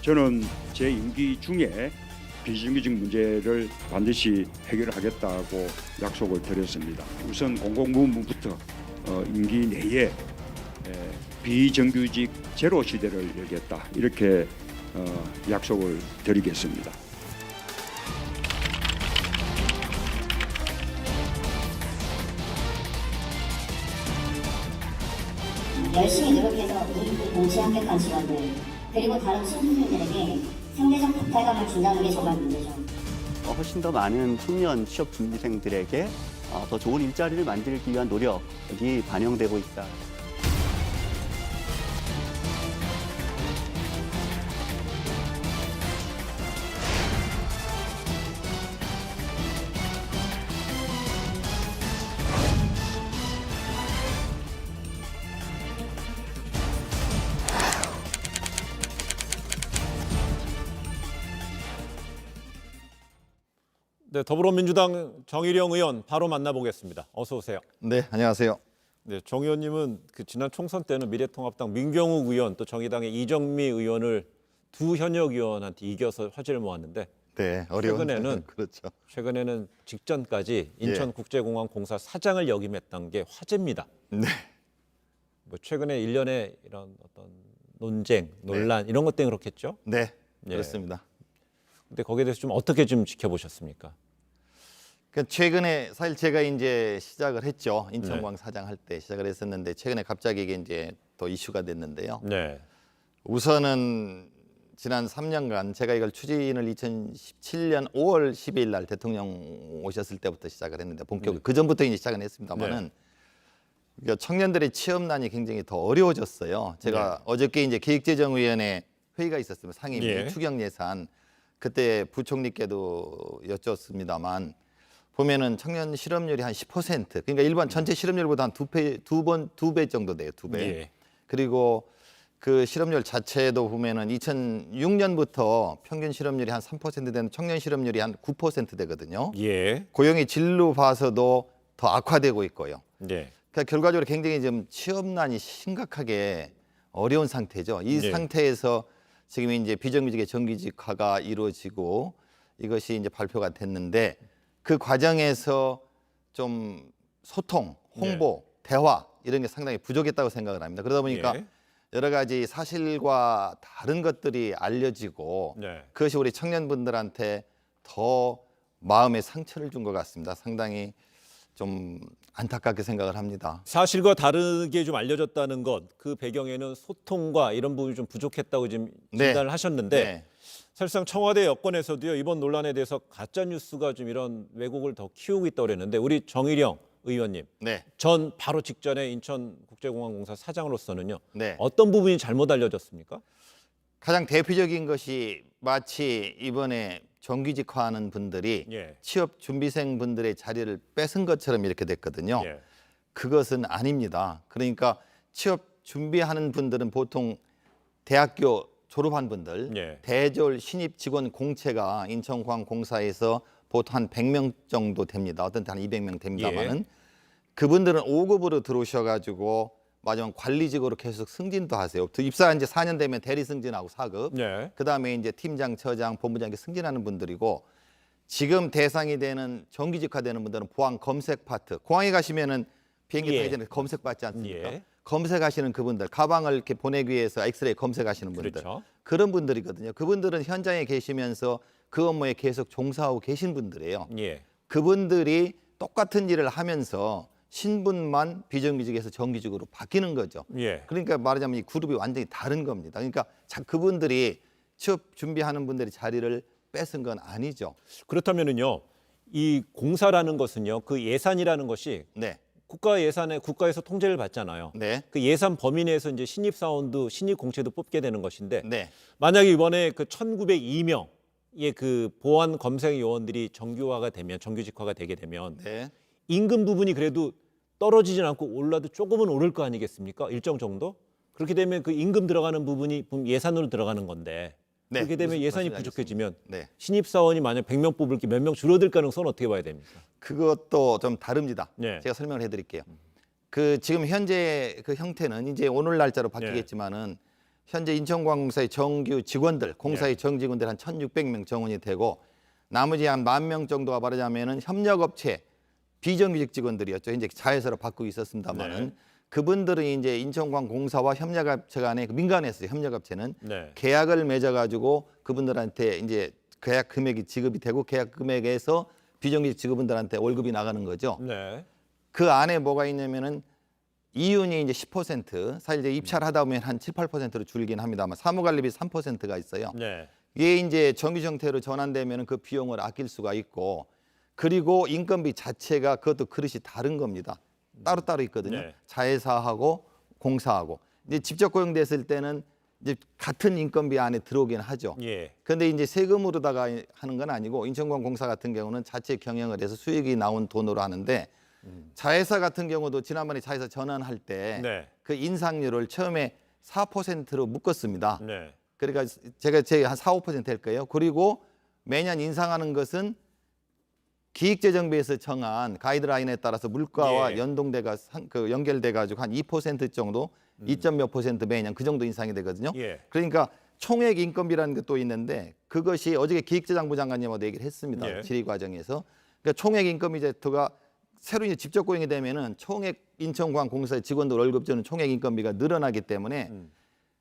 저는 제 임기 중에 비정규직 문제를 반드시 해결하겠다고 약속을 드렸습니다. 우선 공공부문부터 임기 내에 비정규직 제로 시대를 열겠다 이렇게 약속을 드리겠습니다. 열심히 노력해서 이 공시에 합격한 직원들 그리고 다른 신분들에게 상대적 박탈감을 준다는 게 정말 문제죠. 훨씬 더 많은 청년 취업 준비생들에게 더 좋은 일자리를 만들기 위한 노력이 반영되고 있다. 네, 더불어민주당 정일영 의원 바로 만나보겠습니다. 어서 오세요. 네, 안녕하세요. 네, 정 의원님은 지난 총선 때는 미래통합당 민경욱 의원 또 정의당의 이정미 의원을 두 현역 의원한테 이겨서 화제를 모았는데 네, 어려운 최근에는 그렇죠. 최근에는 직전까지 인천국제공항 공사 사장을 역임했던 게 화제입니다. 네, 뭐 최근에 일련의 이런 어떤 논쟁, 논란 이런 것 때문에 그렇겠죠? 네, 예. 그렇습니다. 근데 거기에 대해서 좀 어떻게 좀 지켜보셨습니까? 최근에 사실 제가 이제 시작을 했죠. 인천공항 사장 할 때 시작을 했었는데 최근에 갑자기 이게 이제 또 이슈가 됐는데요. 네. 우선은 지난 3년간 제가 이걸 추진을 2017년 5월 12일 날 대통령 오셨을 때부터 시작을 했는데 본격으로 그 전부터 이제 시작은 했습니다만은 그러니까 청년들의 취업난이 굉장히 더 어려워졌어요. 제가 어저께 이제 기획재정위원회 회의가 있었습니다. 상임위 추경 예산 그때 부총리께도 여쭙습니다만 보면은 청년 실업률이 한 10% 그러니까 일반 전체 실업률보다 한 두 배 정도 돼요. 두 배. 예. 그리고 그 실업률 자체도 보면은 2006년부터 평균 실업률이 한 3% 되는 청년 실업률이 한 9% 되거든요. 예. 고용의 질로 봐서도 더 악화되고 있고요. 네. 그러니까 결과적으로 굉장히 좀 취업난이 심각하게 어려운 상태죠. 이 네. 상태에서 지금 이제 비정규직의 정규직화가 이루어지고 이것이 이제 발표가 됐는데 그 과정에서 좀 소통, 홍보, 대화 이런 게 상당히 부족했다고 생각을 합니다. 그러다 보니까 여러 가지 사실과 다른 것들이 알려지고 그것이 우리 청년분들한테 더 마음에 상처를 준 것 같습니다. 상당히 좀 안타깝게 생각을 합니다. 사실과 다르게 좀 알려졌다는 것, 그 배경에는 소통과 이런 부분이 좀 부족했다고 지금 진단을 하셨는데 사실상 청와대 여권에서도요 이번 논란에 대해서 가짜 뉴스가 좀 이런 왜곡을 더 키우고 있다고 그랬는데 우리 정일영 의원님, 전 바로 직전에 인천국제공항공사 사장으로서는요 어떤 부분이 잘못 알려졌습니까? 가장 대표적인 것이 마치 이번에 정규직화하는 분들이 취업 준비생 분들의 자리를 뺏은 것처럼 이렇게 됐거든요. 그것은 아닙니다. 그러니까 취업 준비하는 분들은 보통 대학교 졸업한 분들, 대졸 신입 직원 공채가 인천공항 공사에서 보통 한 100명 정도 됩니다. 어떤 때 한 200명 됩니다만은 그분들은 5급으로 들어오셔가지고 마지막 관리직으로 계속 승진도 하세요. 입사한 지 4년 되면 대리 승진하고 4급. 그다음에 이제 팀장, 처장, 본부장 이렇게 승진하는 분들이고 지금 대상이 되는 정규직화되는 분들은 보안 검색 파트. 공항에 가시면은 비행기 타기 전에 검색받지 않습니까? 검색하시는 그분들, 가방을 이렇게 보내기 위해서 엑스레이 검색하시는 분들. 그런 분들이거든요. 그분들은 현장에 계시면서 그 업무에 계속 종사하고 계신 분들이에요. 그분들이 똑같은 일을 하면서 신분만 비정규직에서 정규직으로 바뀌는 거죠. 그러니까 말하자면 이 그룹이 완전히 다른 겁니다. 그러니까 그분들이 취업 준비하는 분들의 자리를 뺏은 건 아니죠. 그렇다면은요, 이 공사라는 것은요, 그 예산이라는 것이 국가 예산에 국가에서 통제를 받잖아요. 그 예산 범위 내에서 이제 신입 사원도 신입 공채도 뽑게 되는 것인데 만약에 이번에 그 1,902명의 그 보안 검색 요원들이 정규화가 되면 정규직화가 되게 되면 임금 부분이 그래도 떨어지진 않고 올라도 조금은 오를 거 아니겠습니까? 일정 정도? 그렇게 되면 그 임금 들어가는 부분이 예산으로 들어가는 건데 그렇게 되면 예산이 부족해지면 신입사원이 만약 100명 뽑을 게 몇 명 줄어들 가능성은 어떻게 봐야 됩니까? 그것도 좀 다릅니다. 제가 설명을 해드릴게요. 그 지금 현재 그 형태는 이제 오늘 날짜로 바뀌겠지만은 현재 인천광공사의 정규 직원들, 공사의 정직원들 한 1,600명 정원이 되고 나머지 한 10,000명 정도가 말하자면은 협력업체 비정규직 직원들이었죠. 이제 자회사로 바꾸고 있었습니다만은 그분들은 이제 인천광공사와 협력업체 간에 민간에서 협력업체는 계약을 맺어가지고 그분들한테 이제 계약 금액이 지급이 되고 계약 금액에서 비정규직 직원들한테 월급이 나가는 거죠. 그 안에 뭐가 있냐면은 이윤이 이제 10%, 사실 이제 입찰을 하다 보면 한 7, 8%로 줄긴 합니다만 사무관리비 3%가 있어요. 이게 이제 정규 형태로 전환되면 그 비용을 아낄 수가 있고 그리고 인건비 자체가 그것도 그릇이 다른 겁니다. 따로따로 있거든요. 자회사하고 공사하고. 이제 직접 고용됐을 때는 이제 같은 인건비 안에 들어오긴 하죠. 그런데 이제 세금으로다가 하는 건 아니고 인천광공사 같은 경우는 자체 경영을 해서 수익이 나온 돈으로 하는데 자회사 같은 경우도 지난번에 자회사 전환할 때 그 인상률을 처음에 4%로 묶었습니다. 그러니까 제가 한 4, 5%일 거예요. 그리고 매년 인상하는 것은 기획재정부에서 정한 가이드라인에 따라서 물가와 연동돼가 연결돼 가지고 한 2% 정도, 2몇 % 매년 그 정도 인상이 되거든요. 그러니까 총액 인건비라는 것도 있는데 그것이 어저께 기획재정부 장관님하고 얘기를 했습니다. 질의 과정에서. 그러니까 총액 인건비 제도가 새로 이제 직접 고용이 되면은 총액 인천광공사의 직원들 월급 주는 총액 인건비가 늘어나기 때문에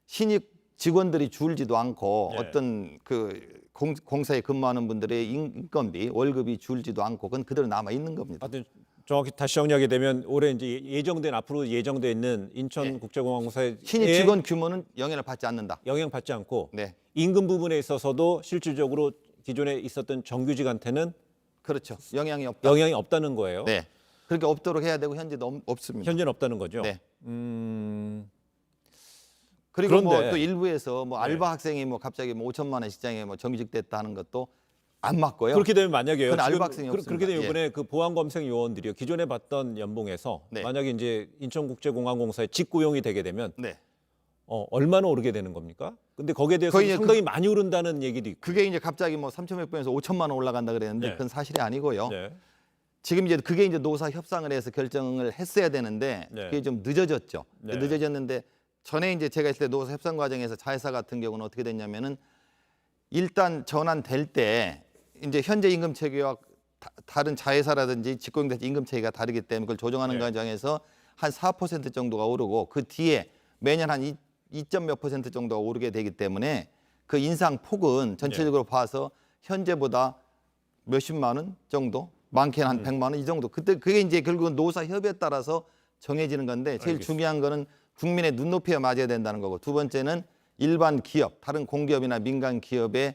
신입 직원들이 줄지도 않고 어떤 그 공사에 근무하는 분들의 인건비 월급이 줄지도 않고 그건 그대로 남아 있는 겁니다. 하여튼 정확히 다시 정리하게 되면 올해 이제 앞으로 예정돼 있는 인천국제공항공사의 신입 직원 규모는 영향을 받지 않는다. 영향받지 않고 임금 부분에 있어서도 실질적으로 기존에 있었던 정규직한테는 그렇죠. 영향이 없다. 영향이 없다는 거예요. 그렇게 없도록 해야 되고 현재도 없습니다. 현재는 없다는 거죠. 그리고 뭐 또 일부에서 뭐 알바 학생이 뭐 갑자기 뭐 5천만 원 직장에 뭐 정규직 됐다 하는 것도 안 맞고요. 그렇게 되면 만약에요. 그건 알바 학생이 없습니다. 그렇게 되면 이번에 그 보안검색 요원들이요 기존에 받던 연봉에서 만약에 이제 인천국제공항공사에 직고용이 되게 되면 얼마나 오르게 되는 겁니까? 근데 거기에 대해서 상당히 많이 오른다는 얘기도 있고. 그게 이제 갑자기 뭐 3,100번에서 5천만 원 올라간다 그랬는데 그건 사실이 아니고요. 지금 이제 그게 이제 노사 협상을 해서 결정을 했어야 되는데 그게 좀 늦어졌죠. 늦어졌는데 전에 이제 제가 있을 때 노사 협상 과정에서 자회사 같은 경우는 어떻게 됐냐면은 일단 전환될 때 이제 현재 임금 체계와 다른 자회사라든지 직고용된 임금 체계가 다르기 때문에 그걸 조정하는 과정에서 한 4% 정도가 오르고 그 뒤에 매년 한 2몇 % 정도가 오르게 되기 때문에 그 인상 폭은 전체적으로 봐서 현재보다 몇십만 원 정도, 많게는 한 100만 원 이 정도. 그때 그게 이제 결국은 노사 협의에 따라서 정해지는 건데 제일 중요한 거는 국민의 눈높이에 맞아야 된다는 거고 두 번째는 일반 기업, 다른 공기업이나 민간 기업에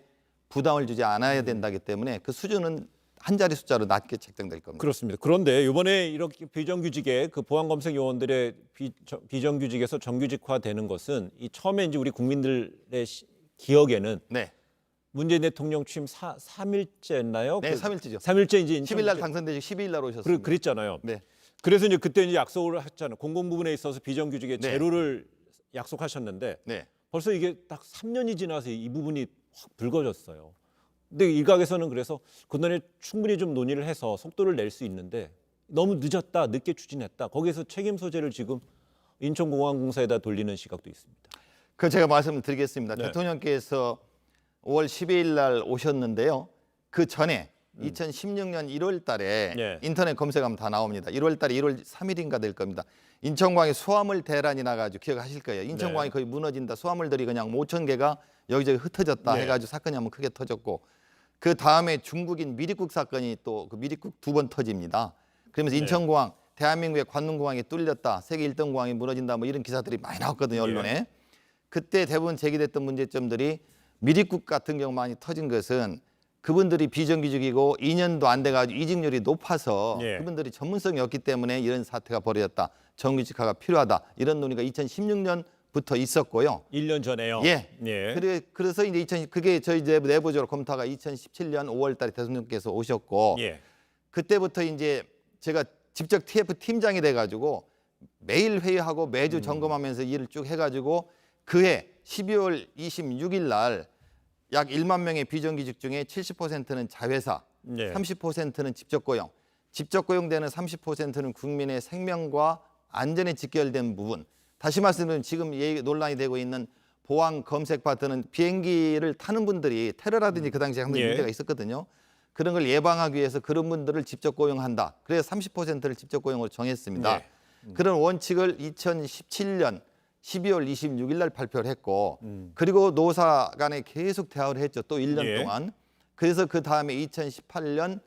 부담을 주지 않아야 된다기 때문에 그 수준은 한 자리 숫자로 낮게 책정될 겁니다. 그렇습니다. 그런데 이번에 이렇게 비정규직의 그 보안검색 요원들의 비정규직에서 정규직화되는 것은 이 처음에 이제 우리 국민들의 기억에는 문재인 대통령 취임 3일째였나요? 네, 3일째죠. 3일째 이제 10일 날 당선되시고 12일 날 오셨습니다. 그랬잖아요. 그래서 이제 그때 이제 약속을 했잖아요. 공공 부분에 있어서 비정규직의 제로를 약속하셨는데 벌써 이게 딱 3년이 지나서 이 부분이 확 불거졌어요. 근데 일각에서는 그래서 그동안에 충분히 좀 논의를 해서 속도를 낼 수 있는데 너무 늦었다, 늦게 추진했다. 거기에서 책임 소재를 지금 인천공항공사에다 돌리는 시각도 있습니다. 그 제가 말씀드리겠습니다. 대통령께서 5월 12일 날 오셨는데요. 그 전에 2016년 1월 달에 인터넷 검색하면 다 나옵니다. 1월 달에 1월 3일인가 될 겁니다. 인천공항에 수화물 대란이 나가지고 기억하실 거예요. 인천공항이 거의 무너진다. 수화물들이 그냥 5천 개가 여기저기 흩어졌다 해가지고 사건이 한번 크게 터졌고 그 다음에 중국인 미리국 사건이 또 그 미리국 2번 터집니다. 그러면서 인천공항, 대한민국의 관문공항이 뚫렸다. 세계 1등 공항이 무너진다. 뭐 이런 기사들이 많이 나왔거든요. 언론에. 그때 대부분 제기됐던 문제점들이 미리국 같은 경우 많이 터진 것은 그분들이 비정규직이고 2년도 안 돼가지고 이직률이 높아서 그분들이 전문성이 없기 때문에 이런 사태가 벌어졌다. 정규직화가 필요하다. 이런 논의가 2016년부터 있었고요. 1년 전에요. 그래서 이제 그게 저희 내부적으로 검토가 2017년 5월달에 대통령께서 오셨고 그때부터 이제 제가 직접 TF 팀장이 돼가지고 매일 회의하고 매주 점검하면서 일을 쭉 해가지고 그해 12월 26일 날 약 1만 명의 비정규직 중에 70%는 자회사, 30%는 직접 고용. 직접 고용되는 30%는 국민의 생명과 안전에 직결된 부분. 다시 말씀드리면 지금 논란이 되고 있는 보안 검색 받는 비행기를 타는 분들이 테러라든지 그 당시에 상당히 예. 문제가 있었거든요. 그런 걸 예방하기 위해서 그런 분들을 직접 고용한다. 그래서 30%를 직접 고용으로 정했습니다. 예. 그런 원칙을 2017년 12월 26일 날 발표를 했고 그리고 노사 간에 계속 대화를 했죠. 또 1년 예. 동안. 그래서 그 다음에 2018년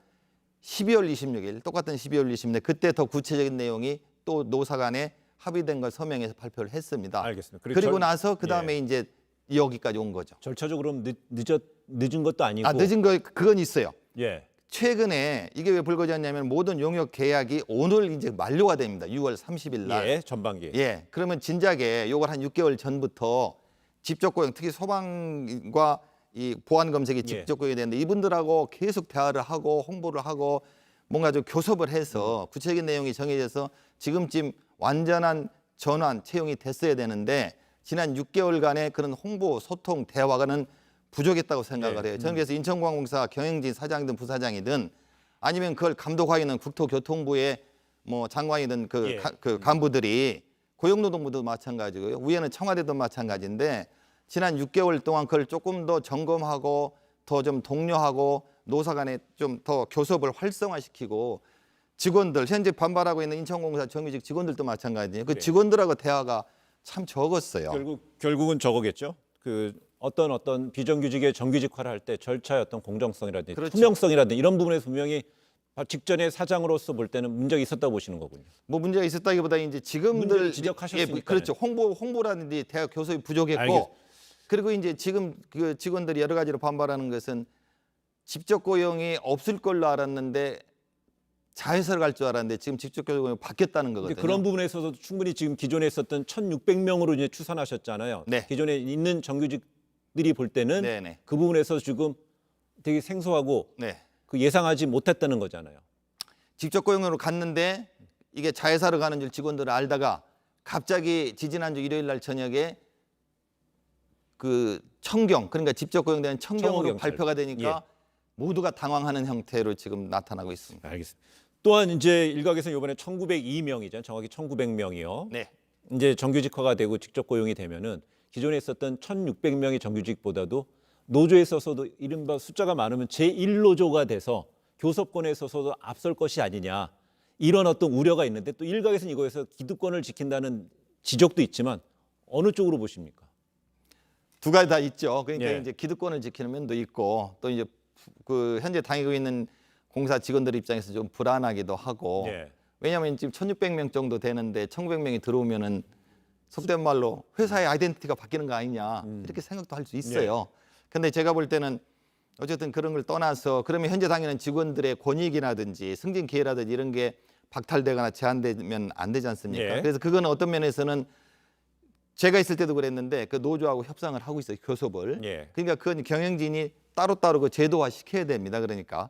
12월 26일 똑같은 12월 26일 그때 더 구체적인 내용이 또 노사 간에 합의된 걸 서명해서 발표를 했습니다. 알겠습니다. 그리고 나서 그 다음에 이제 여기까지 온 거죠. 절차적으로 늦은 것도 아니고. 아, 늦은 거 그건 있어요. 예. 최근에 이게 왜 불거졌냐면 모든 용역 계약이 오늘 이제 만료가 됩니다. 6월 30일 날. 예, 전반기. 예. 그러면 진작에 요걸 한 6개월 전부터 직접 고용, 특히 소방과 이 보안 검색이 직접 고용이 되는데 이분들하고 계속 대화를 하고 홍보를 하고 뭔가 좀 교섭을 해서 구체적인 내용이 정해져서 지금쯤 완전한 전환 채용이 됐어야 되는데 지난 6개월간의 그런 홍보, 소통, 대화가는 부족했다고 생각을 해요. 저는 그래서 인천공항공사 경영진 사장이든 부사장이든 아니면 그걸 감독하고 있는 국토교통부의 뭐 장관이든 그 간부들이 고용노동부도 마찬가지고요. 위에는 청와대도 마찬가지인데 지난 6개월 동안 그걸 조금 더 점검하고 더 좀 독려하고 노사 간에 좀 더 교섭을 활성화시키고 직원들 현재 반발하고 있는 인천공사 정규직 직원들도 마찬가지예요. 그 직원들하고 대화가 참 적었어요. 결국은 저거겠죠. 그 어떤 비정규직의 정규직화를 할 때 절차의 어떤 공정성이라든지 그렇죠. 투명성이라든지 이런 부분에서 분명히 직전에 사장으로서 볼 때는 문제가 있었다고 보시는 거군요. 뭐 문제가 있었다기보다 이제 지금들 문제를 지적하셨으니까요. 예, 그렇죠. 홍보라든지 대화 교섭이 부족했고 알겠습니다. 그리고 이제 지금 그 직원들이 여러 가지로 반발하는 것은 직접 고용이 없을 걸로 알았는데 자회사를 갈 줄 알았는데 지금 직접 고용이 바뀌었다는 거거든요. 그런 부분에 있어서 충분히 지금 기존에 있었던 1,600명으로 이제 추산하셨잖아요. 네. 기존에 있는 정규직들이 볼 때는 네네. 그 부분에서 지금 되게 생소하고 네. 그 예상하지 못했다는 거잖아요. 직접 고용으로 갔는데 이게 자회사로 가는 줄 직원들을 알다가 갑자기 지지난주 일요일 날 저녁에 그 청경 그러니까 직접 고용되는 청경으로 청호경찰. 발표가 되니까 모두가 당황하는 형태로 지금 나타나고 있습니다. 알겠습니다. 또한 이제 일각에서는 이번에 1,902명이죠. 정확히 1,900명이요. 네. 이제 정규직화가 되고 직접 고용이 되면은 기존에 있었던 1,600명의 정규직보다도 노조에 있어서도 이른바 숫자가 많으면 제1노조가 돼서 교섭권에 있어서도 앞설 것이 아니냐 이런 어떤 우려가 있는데 또 일각에서는 이거에서 기득권을 지킨다는 지적도 있지만 어느 쪽으로 보십니까? 두 가지 다 있죠. 그러니까 예. 이제 기득권을 지키는 면도 있고 또 이제 그 현재 다니고 있는 공사 직원들 입장에서 좀 불안하기도 하고 예. 왜냐하면 지금 1,600명 정도 되는데 1,900명이 들어오면은 속된 말로 회사의 아이덴티티가 바뀌는 거 아니냐 이렇게 생각도 할 수 있어요. 근데 제가 볼 때는 어쨌든 그런 걸 떠나서 그러면 현재 다니는 직원들의 권익이라든지 승진 기회라든지 이런 게 박탈되거나 제한되면 안 되지 않습니까? 예. 그래서 그건 어떤 면에서는 제가 있을 때도 그랬는데 그 노조하고 협상을 하고 있어요. 교섭을. 예. 그러니까 그건 경영진이 따로따로 그 제도화 시켜야 됩니다. 그러니까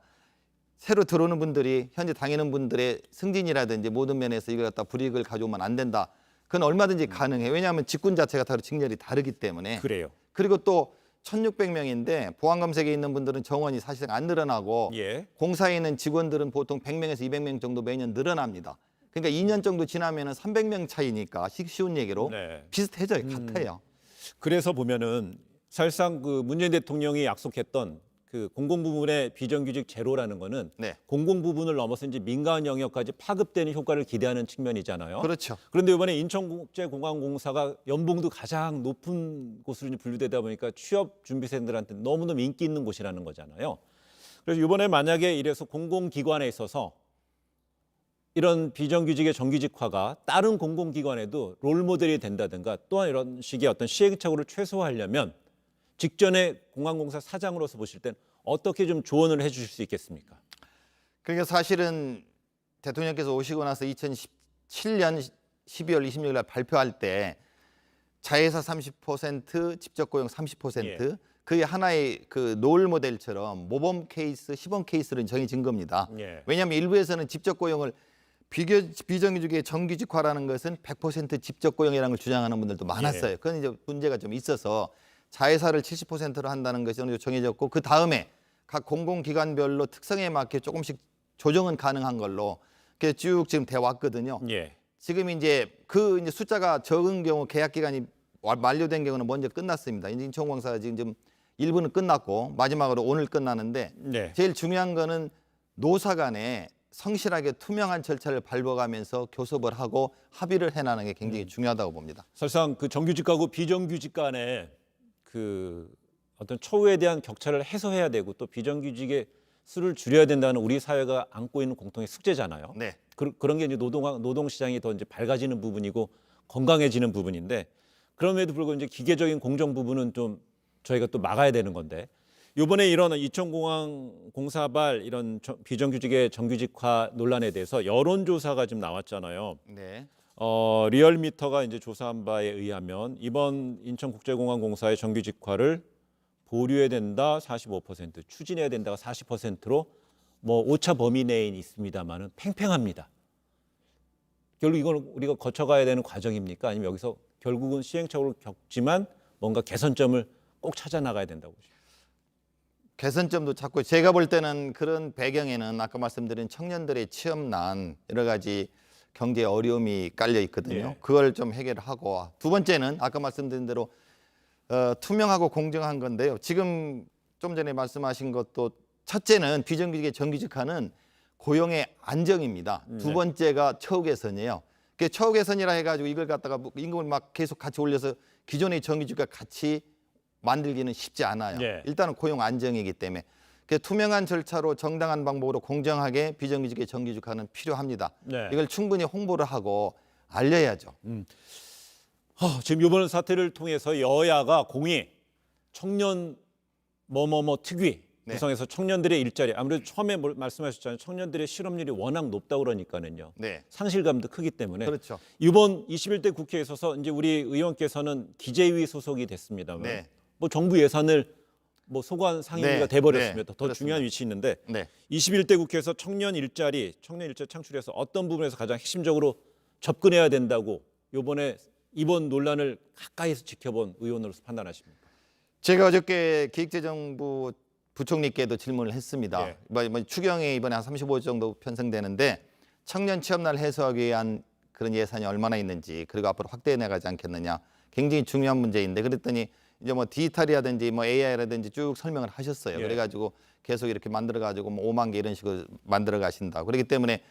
새로 들어오는 분들이 현재 다니는 분들의 승진이라든지 모든 면에서 이걸 갖다 불이익을 가져오면 안 된다. 그건 얼마든지 가능해요. 왜냐하면 직군 자체가 다르고 직렬이 다르기 때문에. 그래요. 그리고 또 1,600명인데 보안검색에 있는 분들은 정원이 사실상 안 늘어나고 예. 공사에 있는 직원들은 보통 100명에서 200명 정도 매년 늘어납니다. 그러니까 2년 정도 지나면은 300명 차이니까 쉬운 얘기로 네. 비슷해져요. 같아요. 그래서 보면은 사실상 그 문재인 대통령이 약속했던 그 공공부문의 비정규직 제로라는 거는 네. 공공부문을 넘어서 이제 민간 영역까지 파급되는 효과를 기대하는 측면이잖아요. 그렇죠. 그런데 이번에 인천국제공항공사가 연봉도 가장 높은 곳으로 이제 분류되다 보니까 취업 준비생들한테 너무너무 인기 있는 곳이라는 거잖아요. 그래서 이번에 만약에 이래서 공공기관에 있어서 이런 비정규직의 정규직화가 다른 공공기관에도 롤모델이 된다든가 또한 이런 식의 어떤 시행착오를 최소화하려면 직전에 공항공사 사장으로서 보실 땐 어떻게 좀 조언을 해주실 수 있겠습니까? 그러니까 사실은 대통령께서 오시고 나서 2017년 12월 26일 날 발표할 때 자회사 30%, 직접 고용 30% 그게 하나의 그 롤 모델처럼 모범 케이스, 시범 케이스를 정해진 겁니다. 왜냐하면 일부에서는 직접 고용을 비정규직의 정규직화라는 것은 100% 직접 고용이라는 걸 주장하는 분들도 많았어요. 그건 이제 문제가 좀 있어서 자회사를 70%로 한다는 것이 어느 정도 정해졌고 그 다음에 각 공공기관별로 특성에 맞게 조금씩 조정은 가능한 걸로 그게 쭉 지금 돼 왔거든요. 지금 이제 그 이제 숫자가 적은 경우 계약 기간이 만료된 경우는 먼저 끝났습니다. 인천공사가 지금 일부는 끝났고 마지막으로 오늘 끝나는데 네. 제일 중요한 거는 노사 간에 성실하게 투명한 절차를 밟아가면서 교섭을 하고 합의를 해나가는 게 굉장히 중요하다고 봅니다. 사실상 그 정규직하고 비정규직 간에 그 어떤 처우에 대한 격차를 해소해야 되고 또 비정규직의 수를 줄여야 된다는 우리 사회가 안고 있는 공통의 숙제잖아요. 네. 그런 게 이제 노동 시장이 더 이제 밝아지는 부분이고 건강해지는 부분인데 그럼에도 불구하고 이제 기계적인 공정 부분은 좀 저희가 또 막아야 되는 건데 이번에 이런 이천공항 공사발 이런 비정규직의 정규직화 논란에 대해서 여론조사가 지금 나왔잖아요. 네. 리얼미터가 이제 조사한 바에 의하면 이번 인천국제공항공사의 정규직화를 보류해야 된다 45%, 추진해야 된다가 40%로 뭐 오차 범위 내에 있습니다만은 팽팽합니다. 결국 이건 우리가 거쳐가야 되는 과정입니까? 아니면 여기서 결국은 시행착오를 겪지만 뭔가 개선점을 꼭 찾아 나가야 된다고 보십니까? 개선점도 찾고 제가 볼 때는 그런 배경에는 아까 말씀드린 청년들의 취업난 여러 가지 경제 어려움이 깔려 있거든요. 예. 그걸 좀 해결하고 두 번째는 아까 말씀드린 대로 투명하고 공정한 건데요. 지금 좀 전에 말씀하신 것도 첫째는 비정규직의 정규직화는 고용의 안정입니다. 두 번째가 처우 개선이에요. 처우 개선이라 해가지고 이걸 갖다가 임금을 막 계속 같이 올려서 기존의 정규직과 같이 만들기는 쉽지 않아요. 네. 일단은 고용 안정이기 때문에 투명한 절차로 정당한 방법으로 공정하게 비정규직의 정규직화는 필요합니다. 네. 이걸 충분히 홍보를 하고 알려야죠. 지금 이번 사태를 통해서 여야가 공히 청년 뭐뭐뭐 특위 네. 구성해서 청년들의 일자리 아무래도 처음에 말씀하셨잖아요. 청년들의 실업률이 워낙 높다고 그러니까는요. 네. 상실감도 크기 때문에 그렇죠. 이번 21대 국회에 있어서 이제 우리 의원께서는 기재위 소속이 됐습니다만 네. 뭐 정부 예산을 뭐 소관 상임위가 네. 돼버렸습니다. 네. 더 그렇습니다. 중요한 위치에 있는데 네. 21대 국회에서 청년 일자리 창출해서 어떤 부분에서 가장 핵심적으로 접근해야 된다고 이번 논란을 가까이서 지켜본 의원으로서 판단하십니까? 제가 어저께 기획재정부 부총리께도 질문을 했습니다. 예. 추경에 이번에 한 35조 정도 편성되는데 청년 취업난을 해소하기 위한 그런 예산이 얼마나 있는지 그리고 앞으로 확대해 나가지 않겠느냐 굉장히 중요한 문제인데 그랬더니 이제 뭐 디지털이라든지 뭐 AI라든지 쭉 설명을 하셨어요. 예. 그래가지고 계속 이렇게 만들어가지고 뭐 5만 개 이런 식으로 만들어 가신다. 그렇기 때문에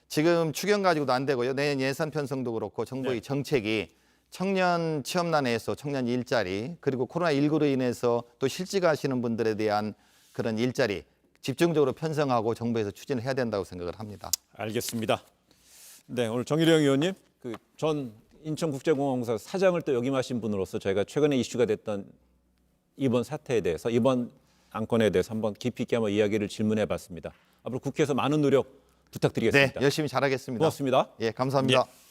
지금 추경 가지고도 안 되고요. 내년 예산 편성도 그렇고 정부의 네. 정책이 청년 취업난에 해서 청년 일자리 그리고 코로나19로 인해서 또 실직하시는 분들에 대한 그런 일자리 집중적으로 편성하고 정부에서 추진을 해야 된다고 생각을 합니다. 알겠습니다. 네, 오늘 정일영 의원님, 그 전 인천국제공항공사 사장을 또 역임하신 분으로서 저희가 최근에 이슈가 됐던 이번 사태에 대해서 이번 안건에 대해서 한번 깊이 있게 한번 이야기를 질문해봤습니다. 앞으로 국회에서 많은 노력 부탁드리겠습니다. 네, 열심히 잘하겠습니다. 고맙습니다. 예, 감사합니다. 예.